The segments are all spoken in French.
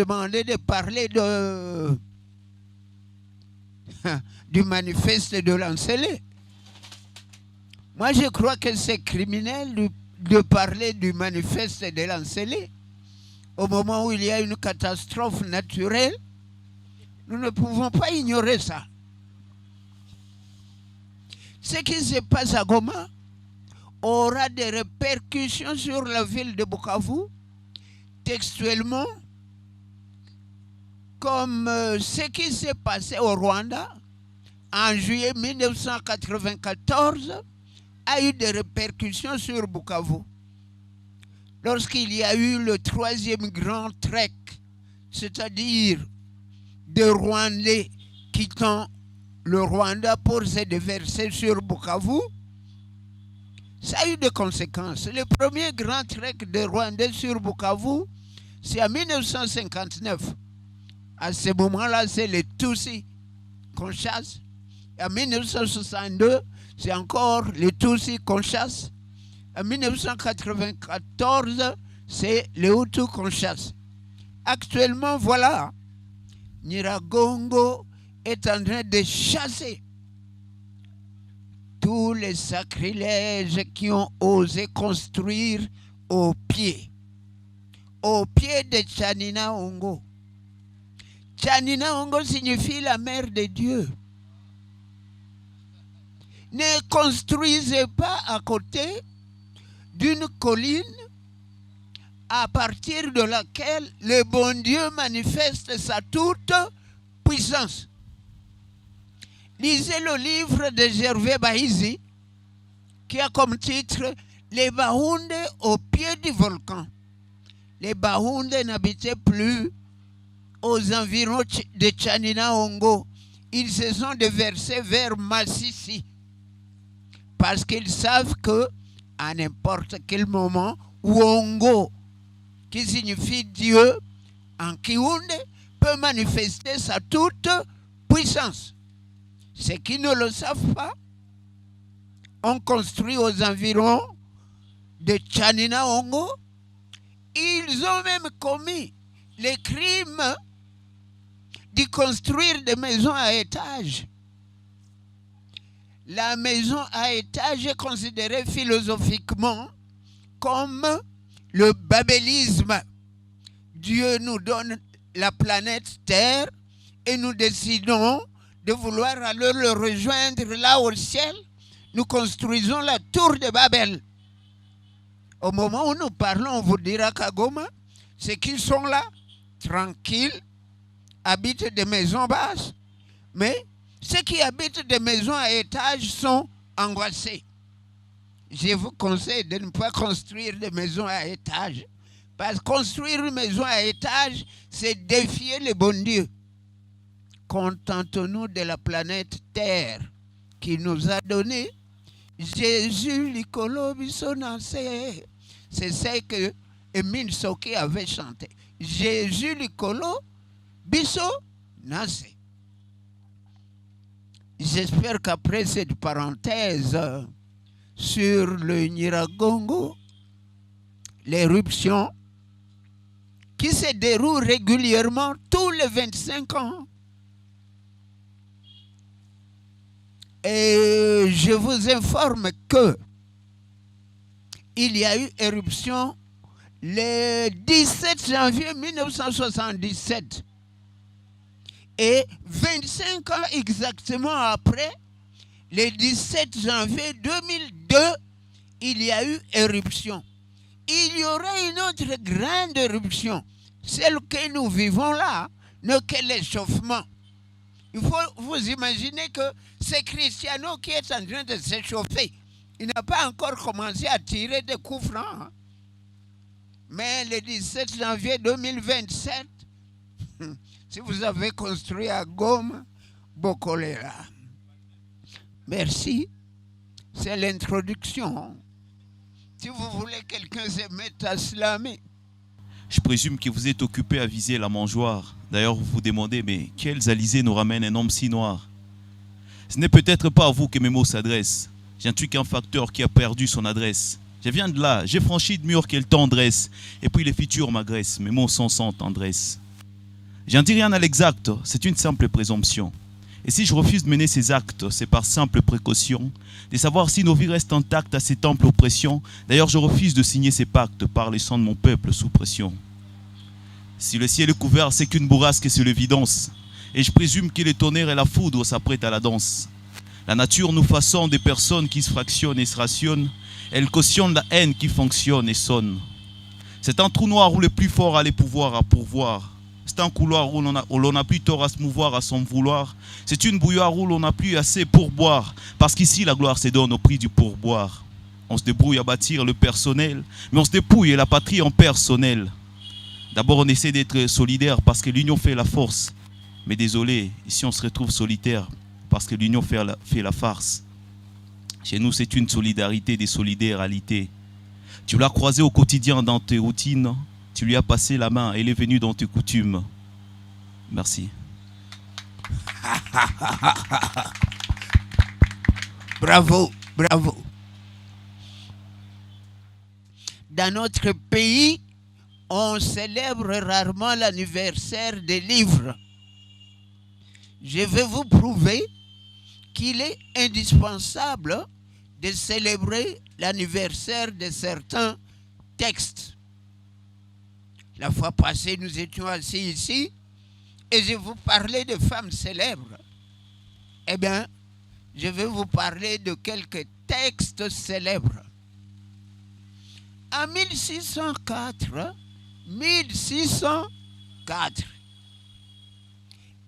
demandé de parler du manifeste de Lancelot. Moi, je crois que c'est criminel de parler du manifeste de Lancelot. Au moment où il y a une catastrophe naturelle, nous ne pouvons pas ignorer ça. Ce qui se passe à Goma aura des répercussions sur la ville de Bukavu, textuellement, comme ce qui s'est passé au Rwanda en juillet 1994 a eu des répercussions sur Bukavu. Lorsqu'il y a eu le troisième grand trek, c'est-à-dire des Rwandais quittant le Rwanda pour se déverser sur Bukavu, ça a eu des conséquences. Le premier grand trek de Rwandais sur Bukavu, c'est en 1959. À ce moment-là, c'est les Tutsis qu'on chasse. En 1962, c'est encore les Tutsis qu'on chasse. En 1994, c'est les Hutus qu'on chasse. Actuellement, voilà, Nyiragongo est en train de chasser tous les sacrilèges qui ont osé construire au pied de Tchaninaongo. Tchaninaongo signifie la mère de Dieu. Ne construisez pas à côté d'une colline à partir de laquelle le bon Dieu manifeste sa toute puissance. Lisez le livre de Gervais Bahizi qui a comme titre « Les Bahunde au pied du volcan ». Les Bahunde n'habitaient plus aux environs de Tchaninaongo. Ils se sont déversés vers Massissi parce qu'ils savent que à n'importe quel moment, Wongo, qui signifie Dieu en Kiwunde, peut manifester sa toute puissance. Ceux qui ne le savent pas ont construit aux environs de Tchaninaongo. Ils ont même commis les crimes de construire des maisons à étage. La maison à étage est considérée philosophiquement comme le babélisme. Dieu nous donne la planète Terre et nous décidons de vouloir aller le rejoindre là au ciel. Nous construisons la tour de Babel. Au moment où nous parlons, on vous dira qu'à Goma, ceux qui sont là, tranquilles, habitent des maisons basses, mais ceux qui habitent des maisons à étage sont angoissés. Je vous conseille de ne pas construire des maisons à étage. Parce que construire une maison à étage, c'est défier le bon Dieu. Contentons-nous de la planète Terre qui nous a donné Jésus Likolo Biso Nanse. C'est ce que Emile Soki avait chanté. Jésus Likolo Biso Nanse. J'espère qu'après cette parenthèse sur le Nyiragongo, l'éruption qui se déroule régulièrement tous les 25 ans, et je vous informe que il y a eu éruption le 17 janvier 1977. Et 25 ans exactement après, le 17 janvier 2002, il y a eu éruption. Il y aura une autre grande éruption. Celle que nous vivons là n'est que l'échauffement. Il faut vous imaginer que c'est Cristiano qui est en train de s'échauffer. Il n'a pas encore commencé à tirer des coups francs. Mais le 17 janvier 2027, si vous avez construit à Goma, Bokolera. Merci. C'est l'introduction. Si vous voulez quelqu'un se mette à slammer. Je présume que vous êtes occupé à viser la mangeoire. D'ailleurs, vous vous demandez, mais quels alizés nous ramène un homme si noir? Ce n'est peut-être pas à vous que mes mots s'adressent. J'intuis qu'un facteur qui a perdu son adresse. Je viens de là, j'ai franchi de mur quelle tendresse. Et puis les futurs m'agressent, mes mots sont sans tendresse. J'en dis rien à l'exact, c'est une simple présomption. Et si je refuse de mener ces actes, c'est par simple précaution, de savoir si nos vies restent intactes à cette ample oppression. D'ailleurs, je refuse de signer ces pactes par le sang de mon peuple sous pression. Si le ciel est couvert, c'est qu'une bourrasque et c'est l'évidence. Et je présume que le tonnerre et la foudre s'apprêtent à la danse. La nature nous façonne des personnes qui se fractionnent et se rationnent. Elle cautionne la haine qui fonctionne et sonne. C'est un trou noir où le plus fort a les pouvoirs à pourvoir. C'est un couloir où l'on n'a plus tort à se mouvoir à son vouloir. C'est une bouilloire où l'on n'a plus assez pour boire. Parce qu'ici, la gloire se donne au prix du pourboire. On se débrouille à bâtir le personnel, mais on se dépouille et la patrie en personnel. D'abord, on essaie d'être solidaire parce que l'union fait la force. Mais désolé, ici on se retrouve solitaire parce que l'union fait la farce. Chez nous, c'est une solidarité des solidarités. Tu l'as croisé au quotidien dans tes routines. Tu lui as passé la main, elle est venue dans tes coutumes. Merci. Bravo, bravo. Dans notre pays, on célèbre rarement l'anniversaire des livres. Je vais vous prouver qu'il est indispensable de célébrer l'anniversaire de certains textes. La fois passée, nous étions assis ici et je vous parlais de femmes célèbres. Eh bien, je vais vous parler de quelques textes célèbres. En 1604,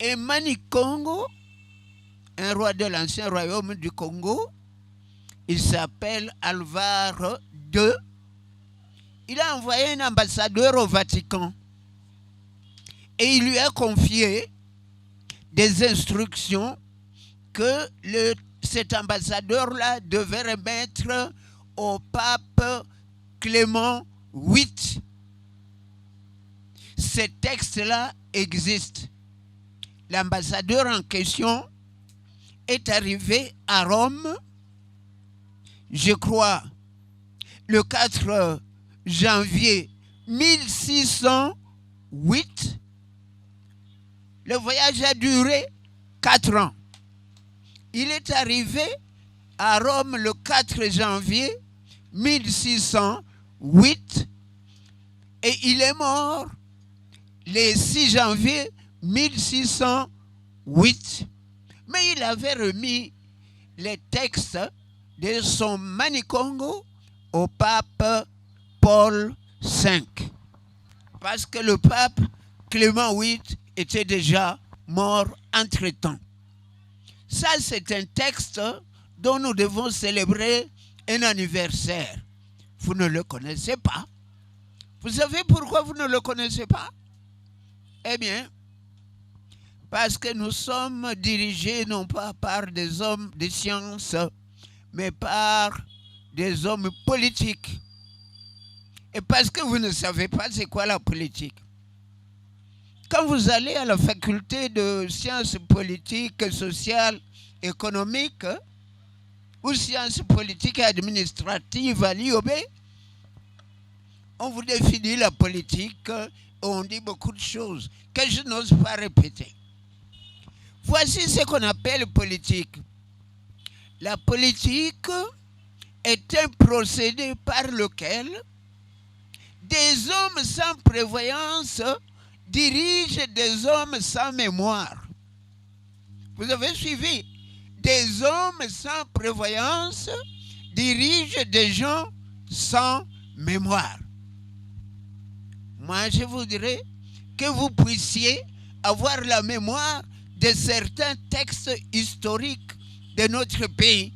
et Manikongo, un roi de l'ancien royaume du Congo, il s'appelle Alvar II, il a envoyé un ambassadeur au Vatican et il lui a confié des instructions que cet ambassadeur-là devait remettre au pape Clément VIII. Ces textes-là existent. L'ambassadeur en question est arrivé à Rome, je crois, le 4 janvier 1608. Le voyage a duré 4 ans. Il est arrivé à Rome le 4 janvier 1608 et il est mort le 6 janvier 1608. Mais il avait remis les textes de son Manikongo au pape Paul V. Parce que le pape Clément VIII était déjà mort entre-temps. Ça, c'est un texte dont nous devons célébrer un anniversaire. Vous ne le connaissez pas. Vous savez pourquoi vous ne le connaissez pas? Eh bien, parce que nous sommes dirigés non pas par des hommes de science, mais par des hommes politiques. Et parce que vous ne savez pas c'est quoi la politique. Quand vous allez à la faculté de sciences politiques, sociales, économiques, ou sciences politiques et administratives à l'IOB, on vous définit la politique et on dit beaucoup de choses que je n'ose pas répéter. Voici ce qu'on appelle politique. La politique est un procédé par lequel des hommes sans prévoyance dirigent des hommes sans mémoire. Vous avez suivi? Des hommes sans prévoyance dirigent des gens sans mémoire. Moi, je voudrais que vous puissiez avoir la mémoire de certains textes historiques de notre pays.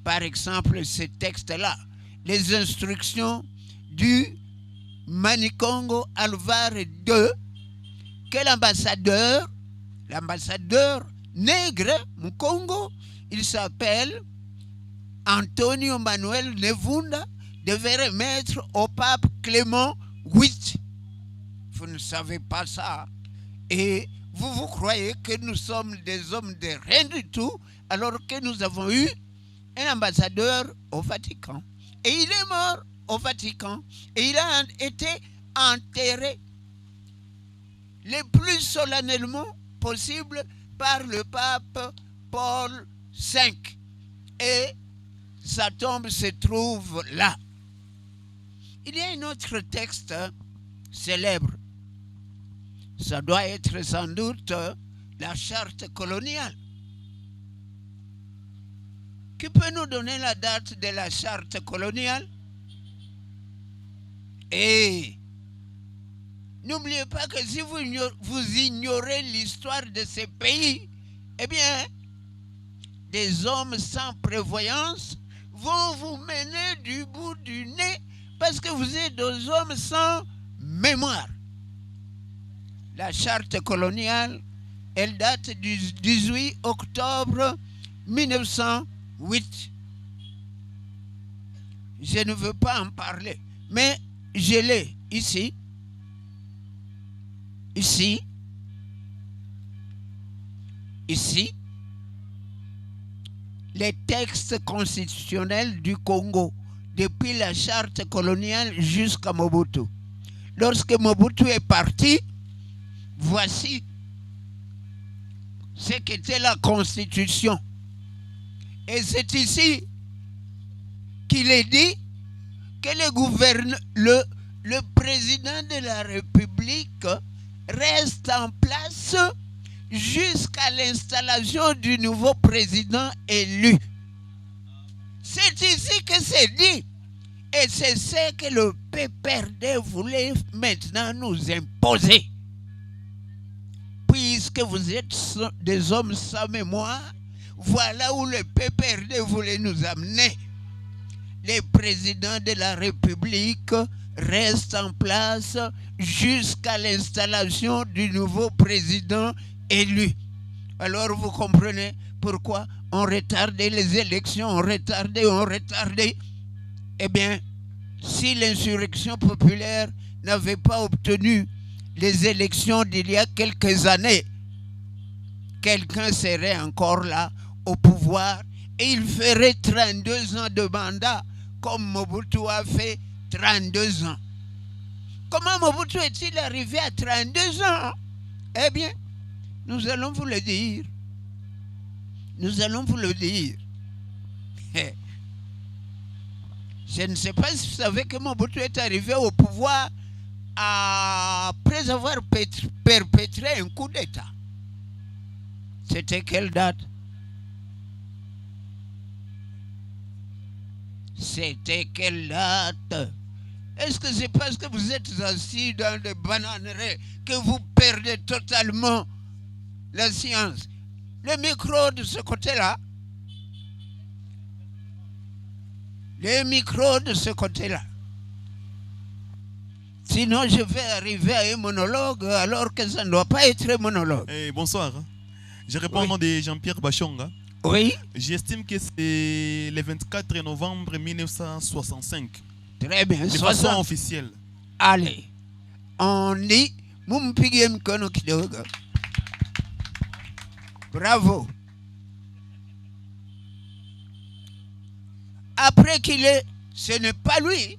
Par exemple, ce texte-là, les instructions du Manikongo Alvar II, que l'ambassadeur nègre au Congo, il s'appelle Antonio Manuel Nevunda, devait remettre au pape Clément VIII. Vous ne savez pas ça. Et vous croyez que nous sommes des hommes de rien du tout, alors que nous avons eu un ambassadeur au Vatican. Et il est mort au Vatican. Et il a été enterré. le plus solennellement possible par le pape Paul V. Et sa tombe se trouve là. Il y a un autre texte célèbre. Ça doit être sans doute la charte coloniale. Qui peut nous donner la date de la charte coloniale? Et n'oubliez pas que si vous ignorez l'histoire de ces pays, eh bien, des hommes sans prévoyance vont vous mener du bout du nez parce que vous êtes des hommes sans mémoire. La charte coloniale, elle date du 18 octobre 1908. Je ne veux pas en parler, mais je l'ai ici. Ici. Les textes constitutionnels du Congo, depuis la charte coloniale jusqu'à Mobutu. Lorsque Mobutu est parti, voici ce qu'était la Constitution. Et c'est ici qu'il est dit que le président de la République reste en place jusqu'à l'installation du nouveau président élu. C'est ici que c'est dit. Et c'est ce que le PPRD voulait maintenant nous imposer. Puisque vous êtes des hommes sans mémoire, voilà où le PPRD voulait nous amener. Le président de la République reste en place jusqu'à l'installation du nouveau président élu. Alors vous comprenez pourquoi on retardait les élections, on retardait. Eh bien, si l'insurrection populaire n'avait pas obtenu les élections d'il y a quelques années, quelqu'un serait encore là au pouvoir et il ferait 32 ans de mandat comme Mobutu a fait 32 ans. Comment Mobutu est-il arrivé à 32 ans? Eh bien, nous allons vous le dire. Nous allons vous le dire. Je ne sais pas si vous savez que Mobutu est arrivé au pouvoir après avoir perpétré un coup d'État. C'était quelle date? C'était quelle date? Est-ce que c'est parce que vous êtes assis dans des bananeraies que vous perdez totalement la science? Le micro de ce côté-là. Le micro de ce côté-là. Sinon, je vais arriver à un monologue alors que ça ne doit pas être un monologue. Bonsoir. Je réponds au nom de Jean-Pierre Bachonga. Oui. J'estime que c'est le 24 novembre 1965. Très bien. De façon officielle. Allez. On dit Mumpigem Kono Kidogo. Bravo. Après ce n'est pas lui.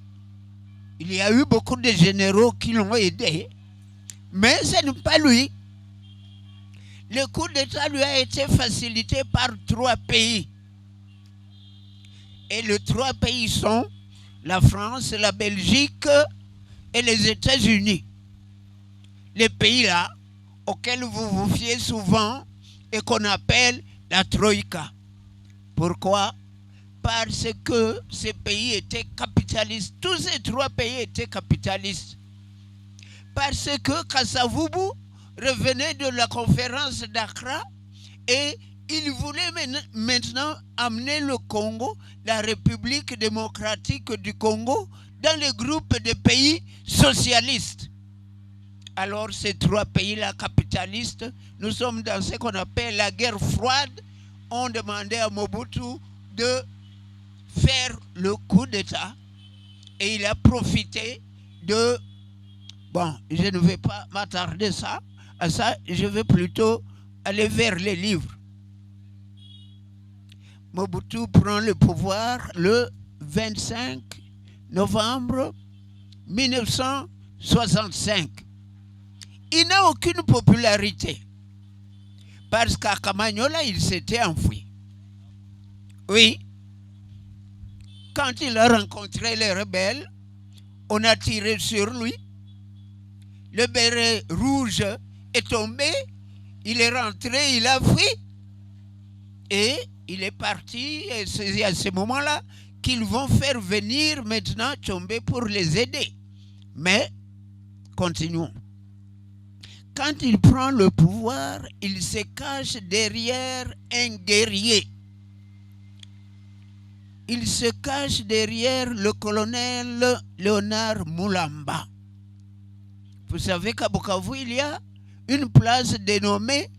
Il y a eu beaucoup de généraux qui l'ont aidé. Mais ce n'est pas lui. Le coup d'État lui a été facilité par 3 pays. Et les 3 pays sont la France, la Belgique et les États-Unis. Les pays-là auxquels vous vous fiez souvent et qu'on appelle la Troïka. Pourquoi? Parce que ces pays étaient capitalistes. Tous ces 3 pays étaient capitalistes. Parce que Kasavubu revenait de la conférence d'Accra et il voulait maintenant amener le Congo, la République démocratique du Congo, dans le groupe de pays socialistes. Alors ces 3 pays-là capitalistes, nous sommes dans ce qu'on appelle la guerre froide, ont demandé à Mobutu de faire le coup d'État et il a profité de... Bon, je ne vais pas m'attarder à ça, je vais plutôt aller vers les livres. Mobutu prend le pouvoir le 25 novembre 1965. il n'a aucune popularité. Parce qu'à Kamanyola, il s'était enfui. Oui. Quand il a rencontré les rebelles, on a tiré sur lui. Le béret rouge est tombé. Il est rentré, il a fui. Et il est parti. Et c'est à ce moment-là qu'ils vont faire venir maintenant Tchombe pour les aider. Mais, continuons. Quand il prend le pouvoir, il se cache derrière un guerrier. Il se cache derrière le colonel Léonard Moulamba. Vous savez qu'à Bukavu, il y a une place dénommée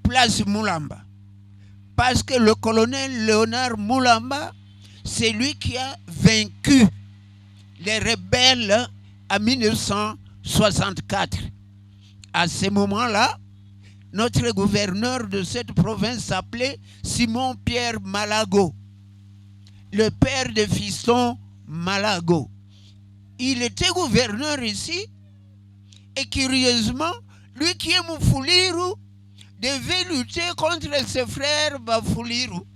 Place Moulamba. Parce que le colonel Léonard Moulamba, c'est lui qui a vaincu les rebelles en 1964. À ce moment-là, notre gouverneur de cette province s'appelait Simon-Pierre Malago, le père de Fiston Malago. Il était gouverneur ici et curieusement, lui qui est Moufoulirou devait lutter contre ses frères Bafoulirou.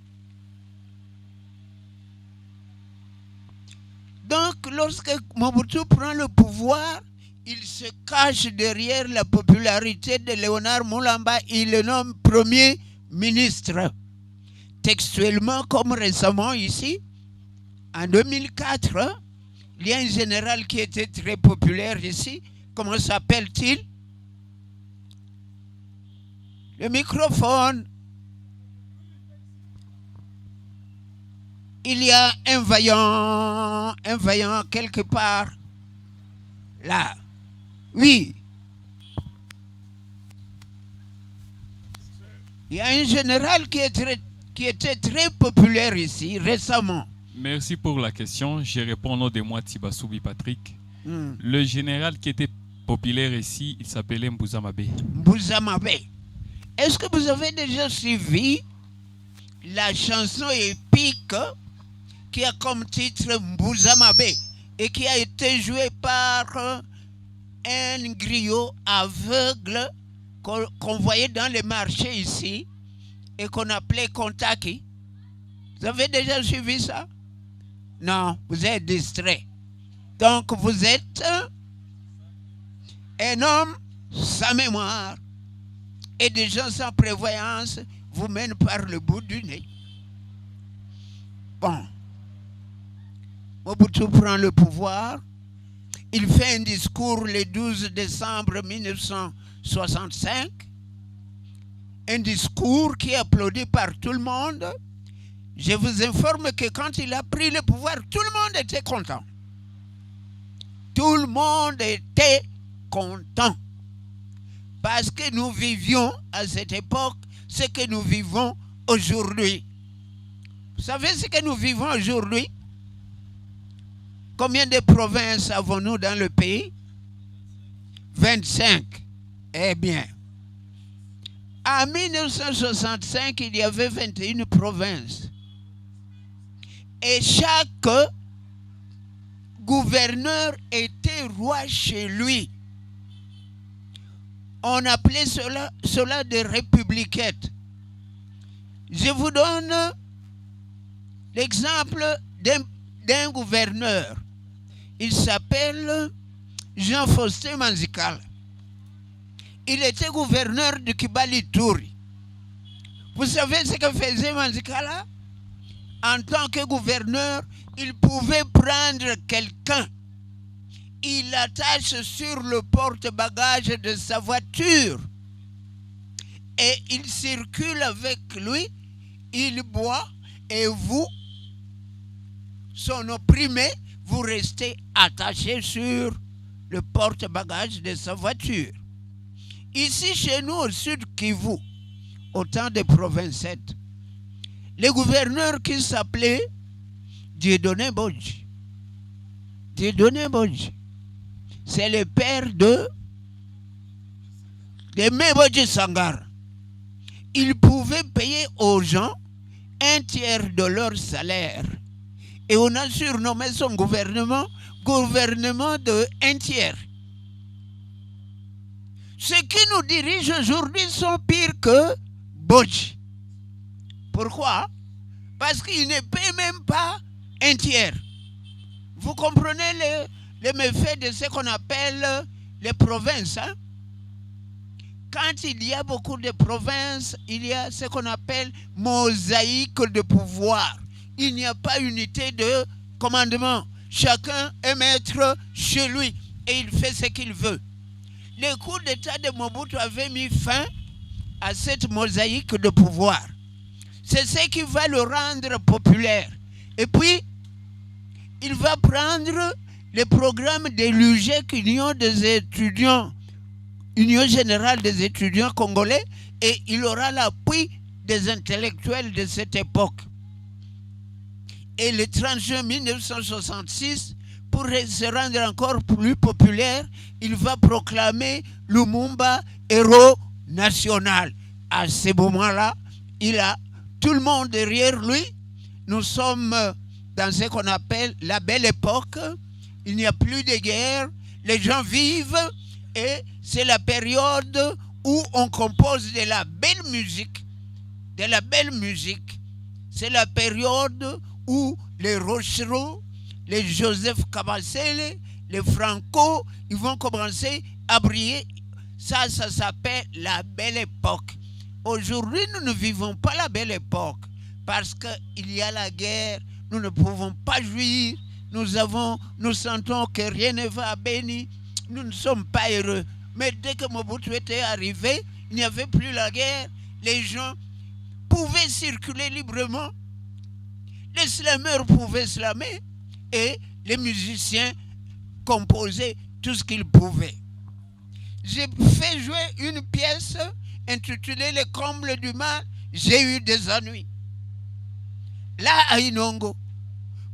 Donc, lorsque Mobutu prend le pouvoir, il se cache derrière la popularité de Léonard Moulamba. Il le nomme Premier ministre. Textuellement, comme récemment ici, en 2004, il y a un général qui était très populaire ici. Comment s'appelle-t-il? Le microphone. Il y a un vaillant quelque part. Là. Oui. Il y a un général qui était très populaire ici récemment. Merci pour la question. Je réponds au nom de moi, Tibasoubi Patrick. Le général qui était populaire ici, il s'appelait Mbouzamabe. Mbouzamabe. Est-ce que vous avez déjà suivi la chanson épique qui a comme titre Mbouzamabe et qui a été jouée par un griot aveugle qu'on voyait dans les marchés ici et qu'on appelait Kontaki? Vous avez déjà suivi ça? Non, vous êtes distrait. Donc vous êtes un homme sans mémoire et des gens sans prévoyance vous mènent par le bout du nez. Bon. Mobutu prend le pouvoir. Il fait un discours le 12 décembre 1965. Un discours qui est applaudi par tout le monde. Je vous informe que quand il a pris le pouvoir, tout le monde était content. Tout le monde était content. Parce que nous vivions à cette époque ce que nous vivons aujourd'hui. Vous savez ce que nous vivons aujourd'hui? Combien de provinces avons-nous dans le pays? 25. Eh bien, en 1965, il y avait 21 provinces. Et chaque gouverneur était roi chez lui. On appelait cela des républiquettes. Je vous donne l'exemple d'un gouverneur. Il s'appelle Jean-Faustin Manzikala. Il était gouverneur de Kibali-Touri. Vous savez ce que faisait Manzikala? En tant que gouverneur, il pouvait prendre quelqu'un. Il l'attache sur le porte-bagages de sa voiture. Et il circule avec lui, il boit, et vous, son opprimé, vous restez attaché sur le porte-bagages de sa voiture. Ici, chez nous, au sud Kivu, au temps des provinces 7, le gouverneur qui s'appelait Dieudonné Bodji. Dieudonné Bodji, c'est le père de Mebodji Sangara. Il pouvait payer aux gens un tiers de leur salaire. Et on a surnommé son gouvernement de un tiers. Ceux qui nous dirigent aujourd'hui sont pires que Bodji. Pourquoi? Parce qu'ils ne paient même pas un tiers. Vous comprenez les méfaits de ce qu'on appelle les provinces. Hein? Quand il y a beaucoup de provinces, il y a ce qu'on appelle mosaïque de pouvoir. Il n'y a pas unité de commandement. Chacun est maître chez lui et il fait ce qu'il veut. Le coup d'État de Mobutu avait mis fin à cette mosaïque de pouvoir. C'est ce qui va le rendre populaire. Et puis, il va prendre le programme de l'UGEC, Union des étudiants, Union générale des étudiants congolais, et il aura l'appui des intellectuels de cette époque. Et le 30 juin 1966, pour se rendre encore plus populaire, il va proclamer Lumumba héros national. À ce moment-là, il a tout le monde derrière lui. Nous sommes dans ce qu'on appelle la belle époque. Il n'y a plus de guerre. Les gens vivent et c'est la période où on compose de la belle musique. De la belle musique. C'est la période où les Rochereau, les Joseph Kabasele, les Franco, ils vont commencer à briller. Ça s'appelle la belle époque. Aujourd'hui, nous ne vivons pas la belle époque parce qu'il y a la guerre, nous ne pouvons pas jouir, nous sentons que rien ne va à Béni, nous ne sommes pas heureux. Mais dès que Mobutu était arrivé, il n'y avait plus la guerre, les gens pouvaient circuler librement, les slameurs pouvaient slammer et les musiciens composaient tout ce qu'ils pouvaient. J'ai fait jouer une pièce intitulée Les combles du mal, j'ai eu des ennuis. Là, à Inongo.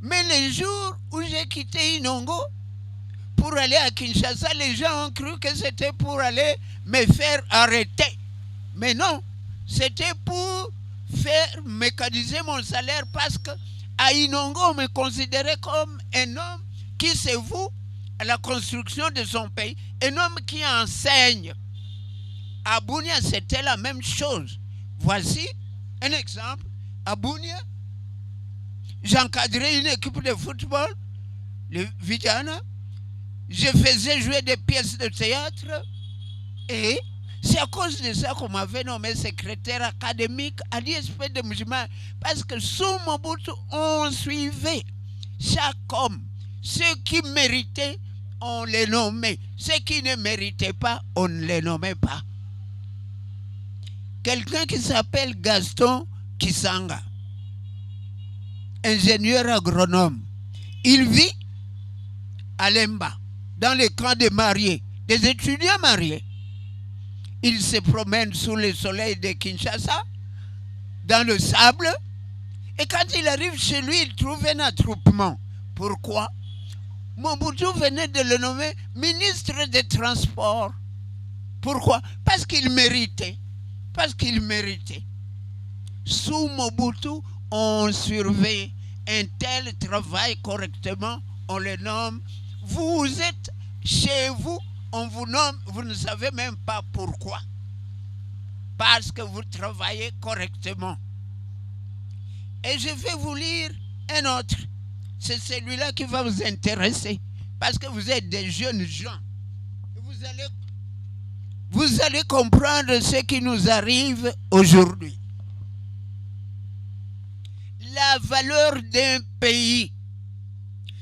Mais les jours où j'ai quitté Inongo pour aller à Kinshasa, les gens ont cru que c'était pour aller me faire arrêter. Mais non, c'était pour faire mécaniser mon salaire parce qu'à Inongo, on me considérait comme un homme qui se voue à la construction de son pays, un homme qui enseigne. À Bunia, c'était la même chose. Voici un exemple. À Bunia, j'encadrais une équipe de football, le Vijana. Je faisais jouer des pièces de théâtre. Et c'est à cause de ça qu'on m'avait nommé secrétaire académique à l'ISP de Mujima. Parce que sous Mobutu, on suivait chaque homme. Ceux qui méritaient, on les nommait. Ceux qui ne méritaient pas, on ne les nommait pas. Quelqu'un qui s'appelle Gaston Kisanga, ingénieur agronome, il vit à Lemba, dans les camps des mariés, des étudiants mariés. Il se promène sous le soleil de Kinshasa, dans le sable, et quand il arrive chez lui, il trouve un attroupement. Pourquoi? Mobutu venait de le nommer ministre des Transports. Pourquoi? Parce qu'il méritait. Parce qu'il méritait. Sous Mobutu, on surveille. Un tel travaille correctement, on le nomme. Vous êtes chez vous, on vous nomme, vous ne savez même pas pourquoi. Parce que vous travaillez correctement. Et je vais vous lire un autre. C'est celui-là qui va vous intéresser. Parce que vous êtes des jeunes gens. Vous allez comprendre ce qui nous arrive aujourd'hui. La valeur d'un pays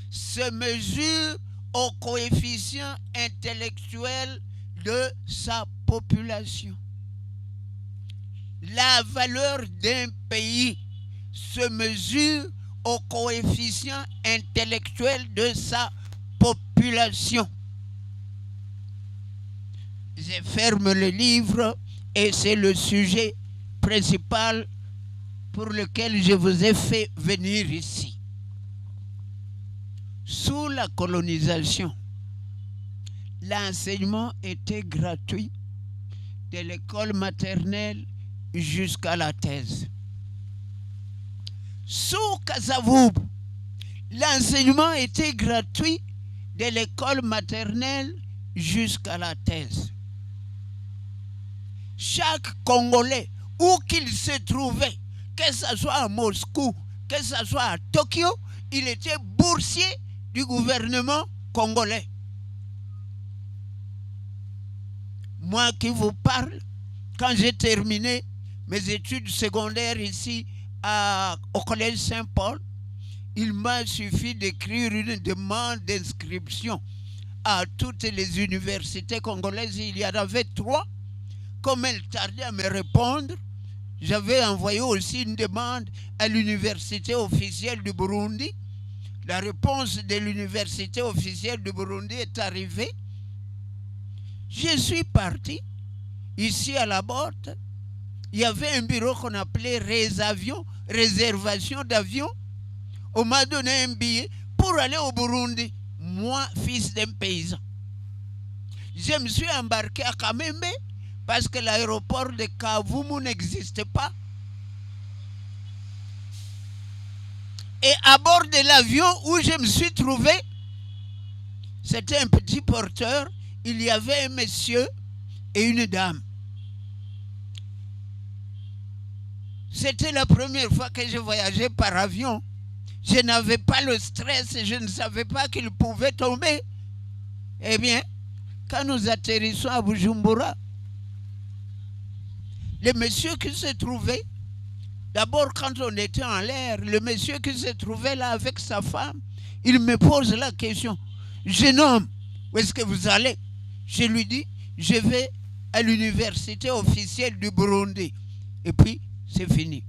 se mesure au coefficient intellectuel de sa population. La valeur d'un pays se mesure au coefficient intellectuel de sa population. Je ferme le livre et c'est le sujet principal pour lequel je vous ai fait venir ici. Sous la colonisation, l'enseignement était gratuit de l'école maternelle jusqu'à la thèse. Sous Kasavubu, l'enseignement était gratuit de l'école maternelle jusqu'à la thèse. chaque Congolais, où qu'il se trouvait, que ce soit à Moscou, que ce soit à Tokyo, il était boursier du gouvernement congolais. Moi qui vous parle, quand j'ai terminé mes études secondaires ici au Collège Saint-Paul, il m'a suffi d'écrire une demande d'inscription à toutes les universités congolaises. Il y en avait 3. Comme elle tardait à me répondre, j'avais envoyé aussi une demande à l'université officielle du Burundi. La réponse de l'université officielle du Burundi est arrivée. Je suis parti. Ici à la porte, il y avait un bureau qu'on appelait réservation d'avion. On m'a donné un billet pour aller au Burundi. Moi, fils d'un paysan. Je me suis embarqué à Kamembe parce que l'aéroport de Kavumu n'existait pas. Et à bord de l'avion où je me suis trouvé, c'était un petit porteur. Il y avait un monsieur et une dame. C'était la première fois que je voyageais par avion. Je n'avais pas le stress et je ne savais pas qu'il pouvait tomber. Eh bien, quand nous atterrissons à Bujumbura, le monsieur qui se trouvait, d'abord quand on était en l'air, le monsieur qui se trouvait là avec sa femme, il me pose la question, jeune homme, où est-ce que vous allez? Je lui dis, je vais à l'université officielle du Burundi. Et puis, c'est fini.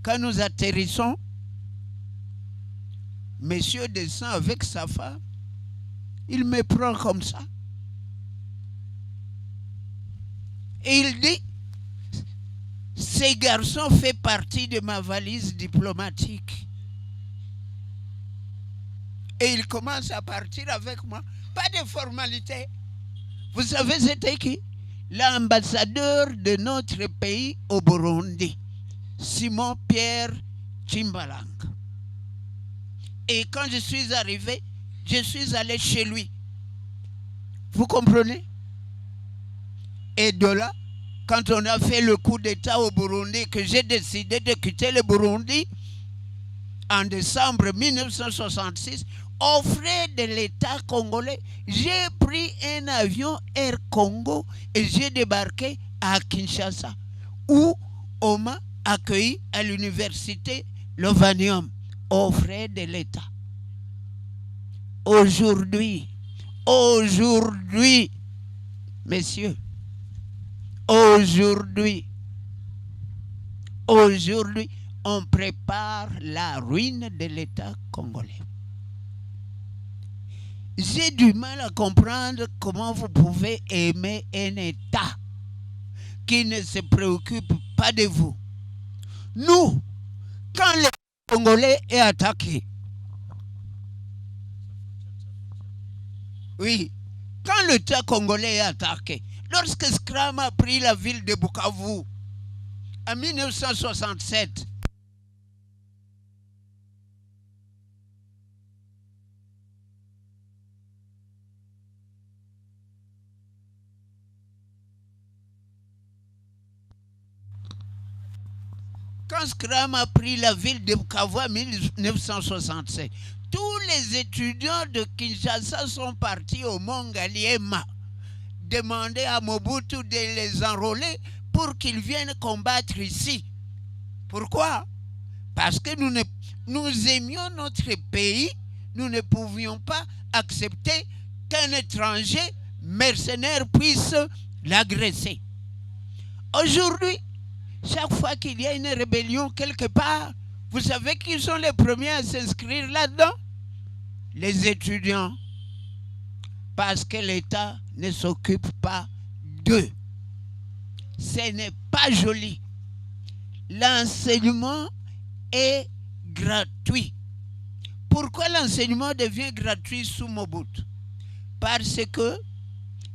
Quand nous atterrissons, monsieur descend avec sa femme, il me prend comme ça. Et il dit, ces garçons font partie de ma valise diplomatique. Et il commence à partir avec moi. Pas de formalité. Vous savez c'était qui? L'ambassadeur de notre pays au Burundi, Simon Pierre Chimbalanga. Et quand je suis arrivé, je suis allé chez lui. Vous comprenez? Et de là, quand on a fait le coup d'État au Burundi, que j'ai décidé de quitter le Burundi, en décembre 1966, aux frais de l'État congolais, j'ai pris un avion Air Congo et j'ai débarqué à Kinshasa, où on m'a accueilli à l'université Lovanium, aux frais de l'État. Aujourd'hui, messieurs, aujourd'hui, on prépare la ruine de l'État congolais. J'ai du mal à comprendre comment vous pouvez aimer un État qui ne se préoccupe pas de vous. Nous, quand le Congolais est attaqué, oui, quand l'État congolais est attaqué, lorsque Scram a pris la ville de Bukavu en 1967, quand Scram a pris la ville de Bukavu en 1967, tous les étudiants de Kinshasa sont partis au Mont Ngaliema demander à Mobutu de les enrôler pour qu'ils viennent combattre ici. Pourquoi? Parce que nous aimions notre pays, nous ne pouvions pas accepter qu'un étranger mercenaire puisse l'agresser. Aujourd'hui, chaque fois qu'il y a une rébellion quelque part, vous savez qui sont les premiers à s'inscrire là-dedans? Les étudiants. Parce que l'État ne s'occupe pas d'eux. Ce n'est pas joli. L'enseignement est gratuit. Pourquoi l'enseignement devient gratuit sous Mobutu? Parce que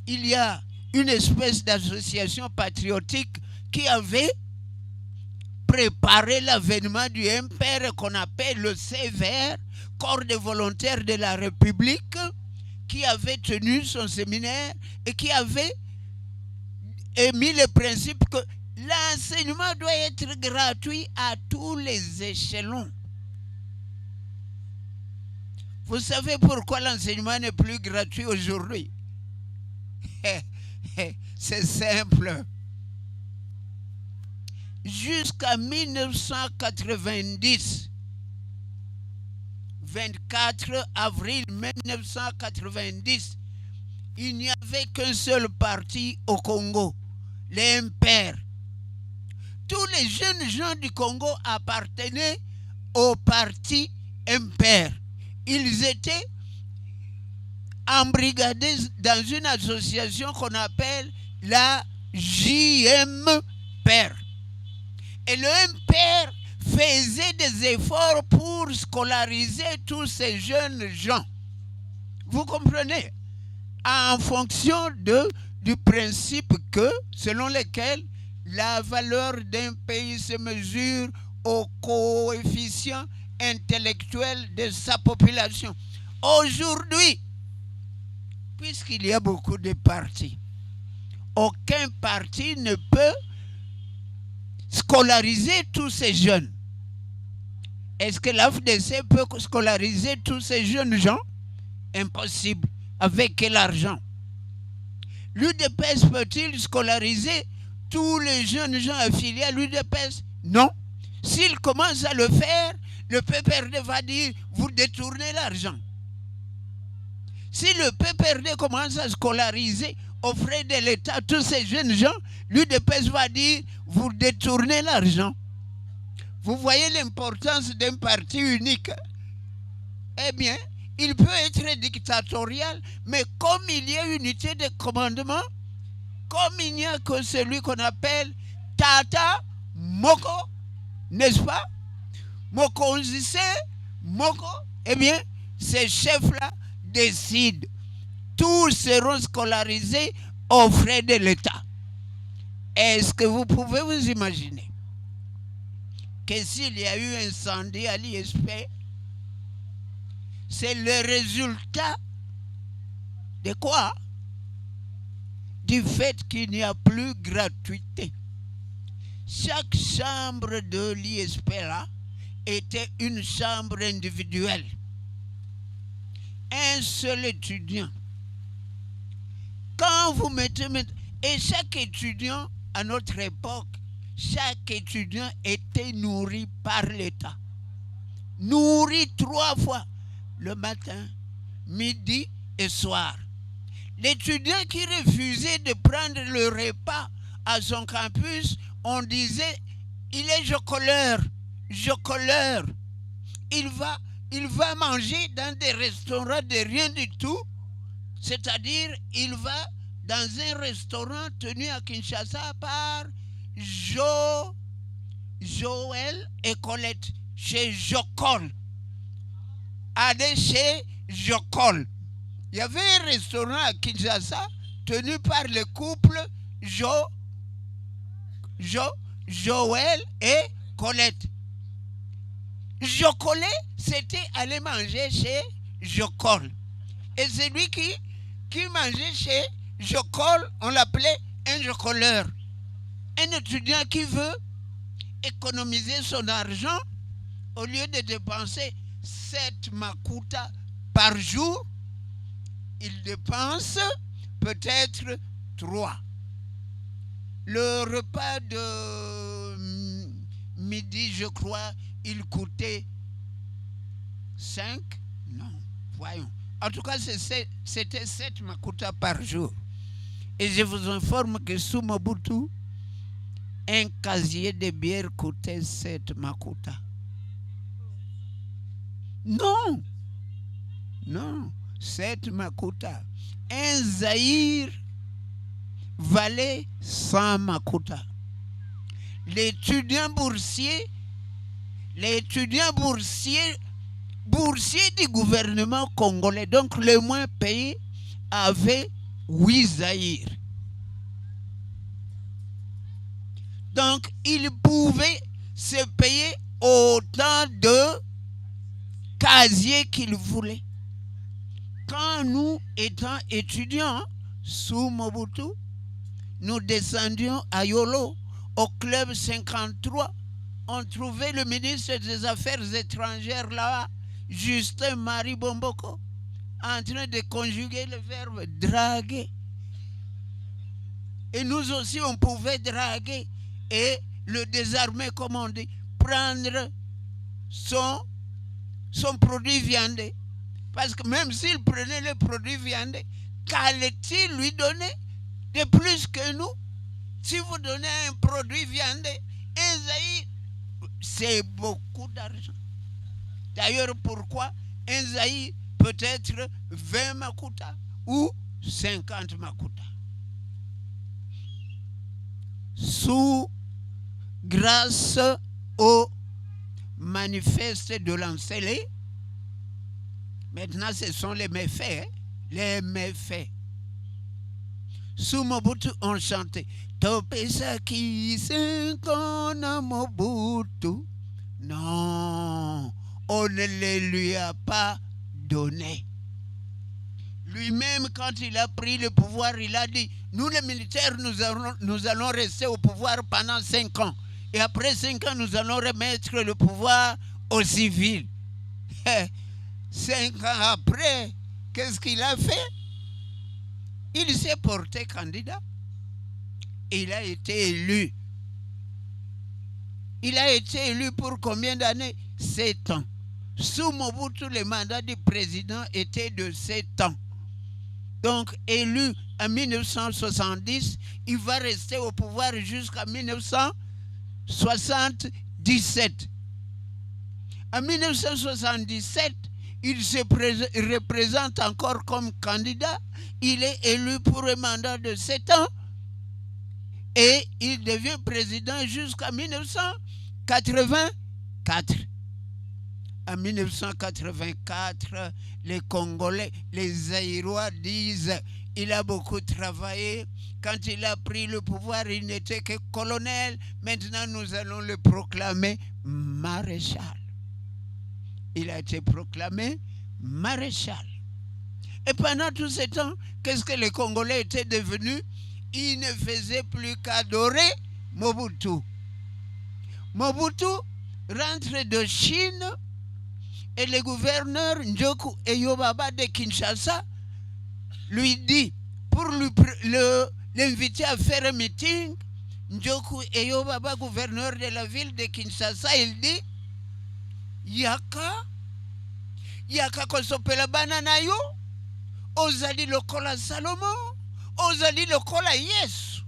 il y a une espèce d'association patriotique qui avait préparé l'avènement du MPR qu'on appelle le CVR, Corps de volontaires de la République, qui avait tenu son séminaire et qui avait émis le principe que l'enseignement doit être gratuit à tous les échelons. Vous savez pourquoi l'enseignement n'est plus gratuit aujourd'hui? C'est simple. Jusqu'à 1990, 24 avril 1990, il n'y avait qu'un seul parti au Congo, les MPR. Tous les jeunes gens du Congo appartenaient au parti MPR. Ils étaient embrigadés dans une association qu'on appelle la JMPR. Et le MPR faisait des efforts pour scolariser tous ces jeunes gens. Vous comprenez? En fonction du principe selon lequel la valeur d'un pays se mesure au coefficient intellectuel de sa population. Aujourd'hui, puisqu'il y a beaucoup de partis, aucun parti ne peut scolariser tous ces jeunes. Est-ce que l'AFDC peut scolariser tous ces jeunes gens? Impossible. Avec quel argent? L'UDPS peut-il scolariser tous les jeunes gens affiliés à l'UDPS? Non. S'il commence à le faire, le PPRD va dire vous détournez l'argent. Si le PPRD commence à scolariser aux frais de l'État tous ces jeunes gens, l'UDPS va dire vous détournez l'argent. Vous voyez l'importance d'un parti unique? Eh bien, il peut être dictatorial, mais comme il y a unité de commandement, comme il n'y a que celui qu'on appelle Tata Moko, n'est-ce pas? Mokonzise Moko, eh bien, ces chefs-là décident. Tous seront scolarisés aux frais de l'État. Est-ce que vous pouvez vous imaginer que s'il y a eu un incendie à l'ISP, c'est le résultat de quoi? Du fait qu'il n'y a plus gratuité. Chaque chambre de l'ISP là était une chambre individuelle. Un seul étudiant. Quand vous mettez... Et chaque étudiant, à notre époque, chaque étudiant était nourri par l'État. Nourri 3 fois. Le matin, midi et soir. L'étudiant qui refusait de prendre le repas à son campus, on disait, il est jocoleur. Il va manger dans des restaurants de rien du tout. C'est-à-dire, il va dans un restaurant tenu à Kinshasa par Joël et Colette, chez Jocol. Allez chez Jocol. Il y avait un restaurant à Kinshasa tenu par le couple Joël et Colette. Jocolé, c'était aller manger chez Jocol. Et celui qui mangeait chez Jocol, on l'appelait un jocoleur. Un étudiant qui veut économiser son argent, au lieu de dépenser 7 makuta par jour, il dépense peut-être 3. Le repas de midi, je crois, il coûtait 5. Non, voyons. En tout cas, c'était 7 makuta par jour. Et je vous informe que sous Mobutu, un casier de bière coûtait 7 makuta. Non, 7 makuta. Un Zaïre valait 100 makuta. L'étudiant boursier du gouvernement congolais, donc le moins payé, avait 8 Zaïre. Donc, il pouvait se payer autant de casiers qu'il voulait. Quand nous étions étudiants sous Mobutu, nous descendions à Yolo, au club 53. On trouvait le ministre des Affaires étrangères là, Justin Marie Bomboko, en train de conjuguer le verbe draguer. Et nous aussi, on pouvait draguer et le désarmer, comme on dit, prendre son produit viandé. Parce que même s'il prenait le produit viandé, qu'allait-il lui donner de plus que nous? Si vous donnez un produit viandé, Esaïe, c'est beaucoup d'argent. D'ailleurs, pourquoi Esaïe peut être 20 makuta ou 50 makuta? Sous grâce au manifeste de l'encelé, maintenant ce sont les méfaits, hein? Les méfaits. Sous Mobutu, on chantait Topesa qui s'incarne Mobutu. Non, on ne les lui a pas donné. Lui-même, quand il a pris le pouvoir, il a dit, nous les militaires, nous allons rester au pouvoir pendant 5 ans. Et après 5 ans, nous allons remettre le pouvoir aux civils. 5 ans après, qu'est-ce qu'il a fait? Il s'est porté candidat. Il a été élu. Il a été élu pour combien d'années? 7 ans. Sous Mobutu, le mandat du président était de 7 ans. Donc, élu en 1970, il va rester au pouvoir jusqu'en 1977. En 1977, il se représente encore comme candidat. Il est élu pour un mandat de 7 ans et il devient président jusqu'en 1984. En 1984, les Congolais, les Zaïrois disent il a beaucoup travaillé. Quand il a pris le pouvoir, il n'était que colonel. Maintenant, nous allons le proclamer maréchal. Il a été proclamé maréchal. Et pendant tout ce temps, qu'est-ce que les Congolais étaient devenus? Ils ne faisaient plus qu'adorer Mobutu. Mobutu rentre de Chine et le gouverneur Njoku Eyobaba de Kinshasa lui dit, pour l'inviter à faire un meeting, Njoku Eyobaba, gouverneur de la ville de Kinshasa, il dit, Yaka kosopela banana yo, ozali lokola Salomon, ozali lokola Yesu.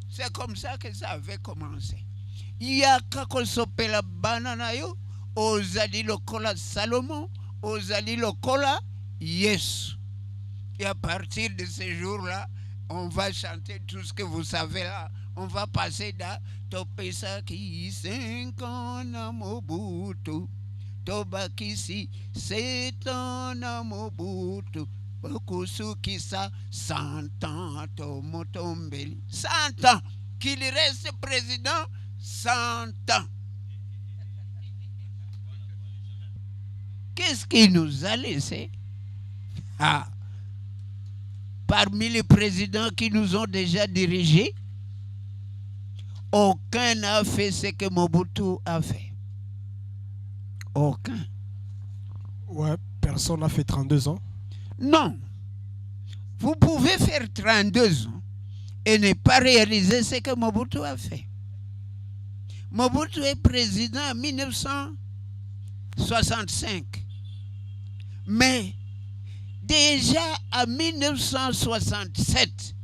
C'est comme ça que ça avait commencé. Yaka kosopela banana yo, ozali lokola Salomon, ozali lokola Yesu. Et à partir de ce jour-là, on va chanter tout ce que vous savez là. On va passer dans Topesa ki 5 ans à Mobutu, Tobakisi 7 ans à Mobutu, Bokusu Kisa 100 ans, Tomotombeli 100 ans, qu'il reste président 100 ans. Qu'est-ce qu'il nous a laissé? Parmi les présidents qui nous ont déjà dirigés, aucun n'a fait ce que Mobutu a fait. Aucun. Ouais, personne n'a fait 32 ans. Non. Vous pouvez faire 32 ans et ne pas réaliser ce que Mobutu a fait. Mobutu est président en 1965. Mais déjà en 1967,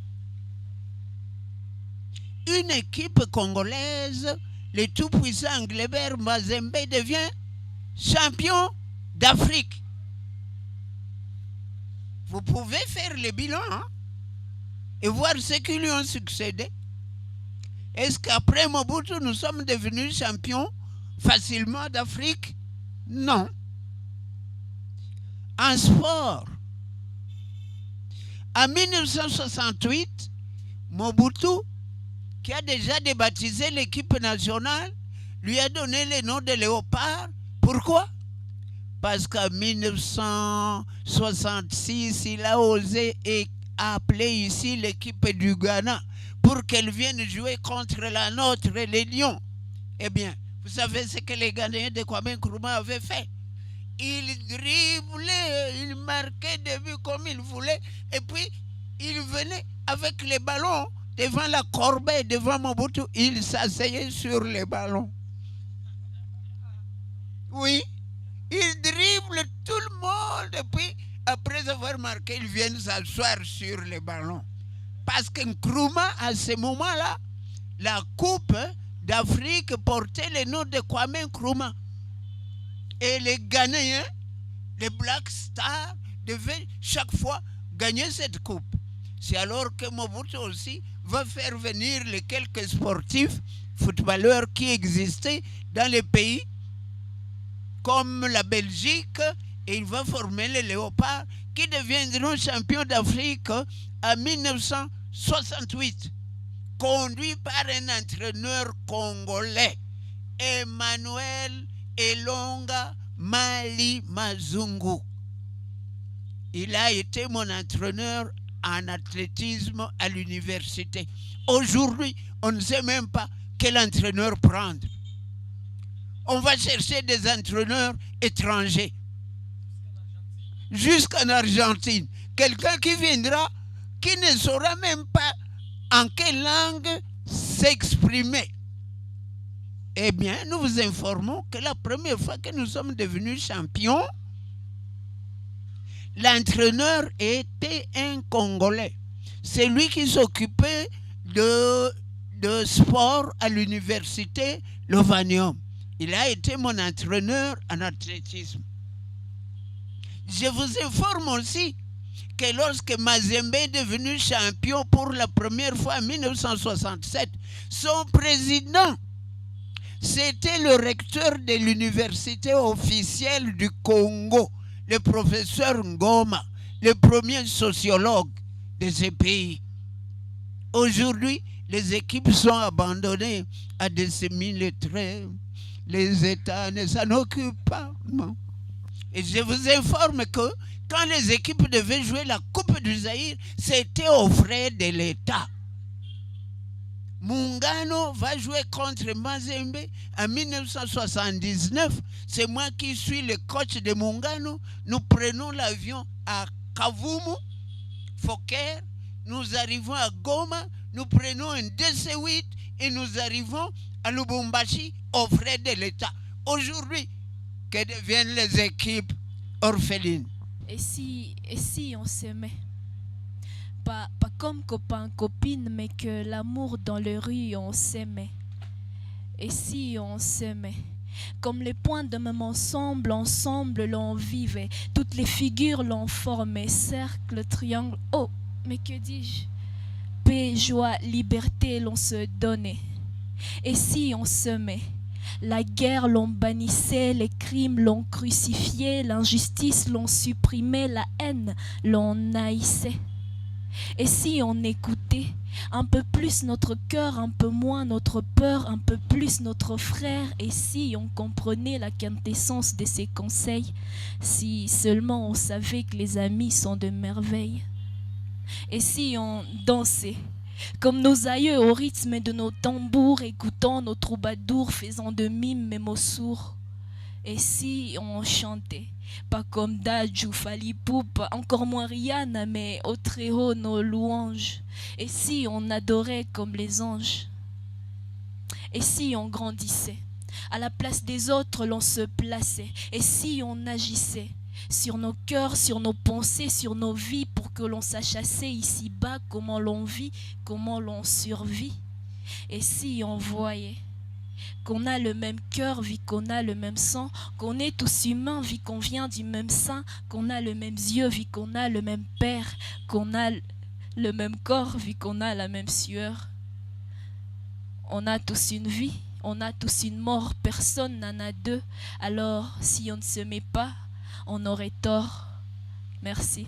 une équipe congolaise, le tout-puissant Englebert Mazembe, devient champion d'Afrique. Vous pouvez faire le bilan et voir ceux qui lui ont succédé. Est-ce qu'après Mobutu, nous sommes devenus champions facilement d'Afrique? Non. En sport, en 1968, Mobutu, qui a déjà débaptisé l'équipe nationale, lui a donné le nom de Léopard. Pourquoi? Parce qu'en 1966, il a osé appelé ici l'équipe du Ghana pour qu'elle vienne jouer contre la nôtre, les Lions. Eh bien, vous savez ce que les Ghanéens de Kwame Nkrumah avaient fait? Ils driblaient, ils marquaient des buts comme ils voulaient, et puis ils venaient avec les ballons devant la corbeille, devant Mobutu, ils s'asseyaient sur les ballons. Oui, ils dribblent tout le monde, et puis après avoir marqué, ils viennent s'asseoir sur les ballons. Parce que Nkrumah, à ce moment-là, la Coupe d'Afrique portait le nom de Kwame Nkrumah. Et les Ghanéens, les Black Stars, devaient chaque fois gagner cette coupe. C'est alors que Mobutu aussi va faire venir les quelques sportifs, footballeurs qui existaient dans les pays comme la Belgique, et il va former les Léopards qui deviendront champions d'Afrique en 1968, conduit par un entraîneur congolais, Emmanuel Elonga Mali Mazungu. Il a été mon entraîneur en athlétisme à l'université. Aujourd'hui, on ne sait même pas quel entraîneur prendre. On va chercher des entraîneurs étrangers. Jusqu'en Argentine. Quelqu'un qui viendra, qui ne saura même pas en quelle langue s'exprimer. Eh bien, nous vous informons que la première fois que nous sommes devenus champions, l'entraîneur était un Congolais. C'est lui qui s'occupait de sport à l'université Lovanium. Il a été mon entraîneur en athlétisme. Je vous informe aussi que lorsque Mazembe est devenu champion pour la première fois en 1967, son président, c'était le recteur de l'université officielle du Congo, le professeur Ngoma, le premier sociologue de ce pays. Aujourd'hui, les équipes sont abandonnées à des semi-lettrés. Les États ne s'en occupent pas. Et je vous informe que quand les équipes devaient jouer la Coupe du Zaïre, c'était aux frais de l'État. Mungano va jouer contre Mazembe en 1979. C'est moi qui suis le coach de Mungano. Nous prenons l'avion à Kavumu, Fokker. Nous arrivons à Goma. Nous prenons un DC-8 et nous arrivons à Lubumbashi aux frais de l'État. Aujourd'hui, que deviennent les équipes orphelines? Et si on s'aimait? Pas comme copain, copine, mais que l'amour dans les rues, on s'aimait. Et si on s'aimait? Comme les points de même ensemble l'on vivait. Toutes les figures l'on formait. Cercle, triangle, oh, mais que dis-je? Paix, joie, liberté, l'on se donnait. Et si on s'aimait? La guerre l'on bannissait, les crimes l'on crucifiait, l'injustice l'on supprimait, la haine l'on haïssait. Et si on écoutait un peu plus notre cœur, un peu moins notre peur, un peu plus notre frère, et si on comprenait la quintessence de ses conseils, si seulement on savait que les amis sont de merveilles. Et si on dansait comme nos aïeux au rythme de nos tambours, écoutant nos troubadours, faisant de mimes mes mots sourds. Et si on chantait, pas comme Dadju, Fally Ipupa, encore moins Rihanna, mais au très haut nos louanges. Et si on adorait comme les anges? Et si on grandissait? À la place des autres, l'on se plaçait. Et si on agissait sur nos cœurs, sur nos pensées, sur nos vies, pour que l'on sache assez ici-bas comment l'on vit, comment l'on survit? Et si on voyait qu'on a le même cœur, vu qu'on a le même sang, qu'on est tous humains, vu qu'on vient du même sein, qu'on a les mêmes yeux, vu qu'on a le même père, qu'on a le même corps, vu qu'on a la même sueur. On a tous une vie, on a tous une mort, personne n'en a deux. Alors, si on ne se met pas, on aurait tort. Merci.